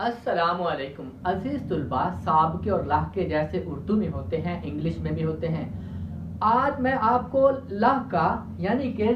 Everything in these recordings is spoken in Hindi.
अस्सलामुअलैकुम अजीज तुलबा। साबके और लाहके जैसे उर्दू में होते हैं, इंग्लिश में भी होते हैं। आज मैं आपको लाह का यानी कि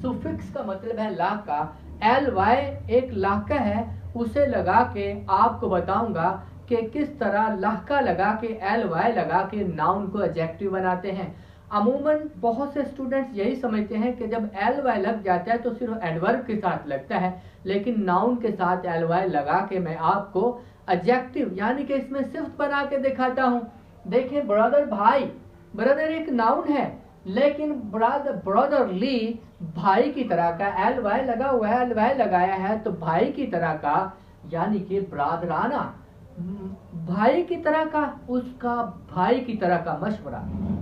सुफिक्स का मतलब है लाह का। एल वाई एक लाहका है, उसे लगा के आपको बताऊंगा कि किस तरह लाहका लगा के एल वाई लगा के नाउन को एडजेक्टिव बनाते हैं। अमूमन बहुत से स्टूडेंट्स यही समझते हैं कि जब एल वाई लग जाता है तो सिर्फ एडवर्ब के साथ लगता है, लेकिन नाउन के साथ एल वाई लगा के मैं आपको एडजेक्टिव यानी कि इसमें सिफ्त बना के दिखाता हूँ। देखें, ब्रदर भाई, ब्रदर एक नाउन है, लेकिन ब्रदरली भाई की तरह का एल वाई लगा हुआ है, एल वाई लगाया है तो भाई की तरह का यानी कि ब्रादराना, भाई की तरह का, उसका भाई की तरह का मशवरा,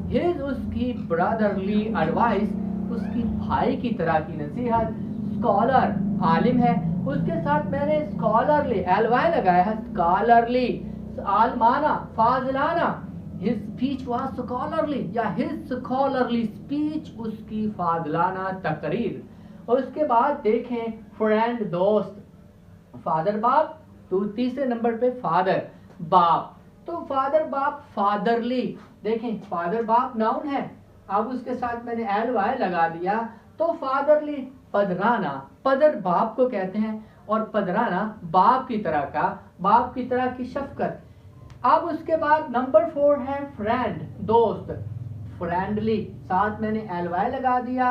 हिज उसकी ब्रदरली एडवाइस, उसकी भाई की तरह की नसीहत। स्कॉलर आलिम है, उसके साथ मैंने स्कॉलरली एल वाई लगाया है, स्कॉलरली आलमाना फाजलाना, हिज स्पीच वाज स्कॉलरली या हिज स्कॉलरली स्पीच, उसकी फाजलाना तकरीर। और उसके बाद देखें फ्रेंड दोस्त, फादर बाप, तो तीसरे नंबर पे फादर बाप, तो फादर बाप फादरली। देखें फादर बाप नाउन है, अब उसके साथ मैंने एल वाई लगा दिया तो फादरली। पदराना, पदर बाप को कहते हैं और पदराना बाप की तरह का, बाप की तरह की शफकत। अब उसके बाद नंबर 4 है फ्रेंड दोस्त, फ्रेंडली, साथ मैंने एल वाई लगा दिया,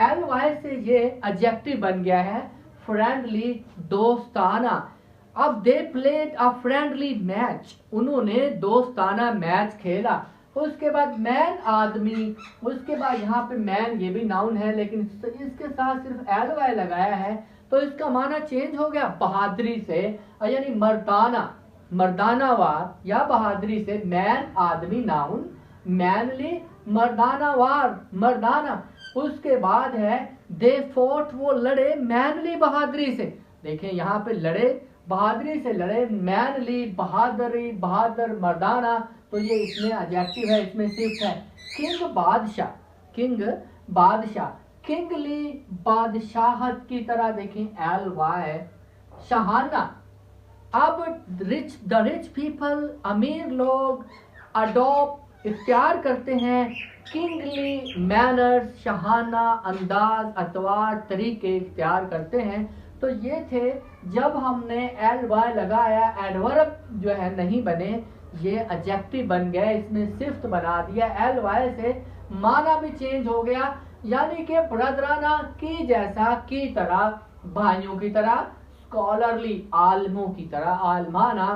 एल वाई से ये एडजेक्टिव बन गया है फ्रेंडली दोस्ताना। अब they played a friendly match, उन्होंने दोस्ताना मैच खेला। उसके बाद मैन आदमी, उसके बाद यहाँ पे मैन ये भी नाउन है लेकिन इसके साथ सिर्फ एल वाई लगाया है तो इसका माना चेंज हो गया बहादुरी से, यानी मर्दाना, मर्दानावार या बहादुरी से। मैन आदमी नाउन, मैनली मर्दानावार मर्दाना। उसके बाद है दे फोर्ट, वो लड़े मैनली बहादुरी से। देखें यहाँ पे लड़े बहादुरी से, लड़े मैनली बहादुरी बहादुर मर्दाना, तो ये इसमें एडजेक्टिव है, इसमें सिर्फ है। किंग बादशाह, किंग बादशाह, किंगली बादशाहत की तरह। देखें एल वाई शाहाना। अब द रिच पीपल, अमीर लोग अडॉप्ट इख्तियार करते हैं किंगली मैनर्स, शाहाना अंदाज अतवार तरीके इख्तियार करते हैं। तो ये थे, जब हमने एल वाई लगाया एडवर्ब जो है नहीं बने, ये एडजेक्टिव बन गए, इसमें सिफ्त बना दिया, एल वाई से माना भी चेंज हो गया, यानी कि ब्रदराना की जैसा, की तरह, भाइयों की तरह, स्कॉलरली आलमों की तरह आलमाना,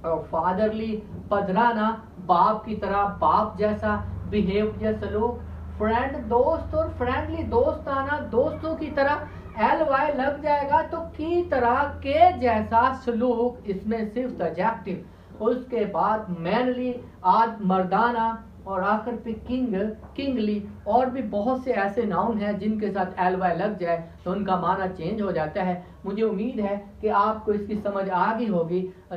और फादरली पदराना बाप की तरह, बाप जैसा बिहेव या सलूक। फ्रेंड दोस्त और फ्रेंडली दोस्ताना दोस्तों की तरह, एल वाई लग जाएगा तो की तरह के जैसा सलूक, इसमें सिर्फ एडजेक्टिव। उसके बाद मैनली आद मर्दाना, और आखिर पे किंग किंगली। और भी बहुत से ऐसे नाउन हैं जिनके साथ एल वाई लग जाए तो उनका माना चेंज हो जाता है। मुझे उम्मीद है कि आपको इसकी समझ आ गई होगी।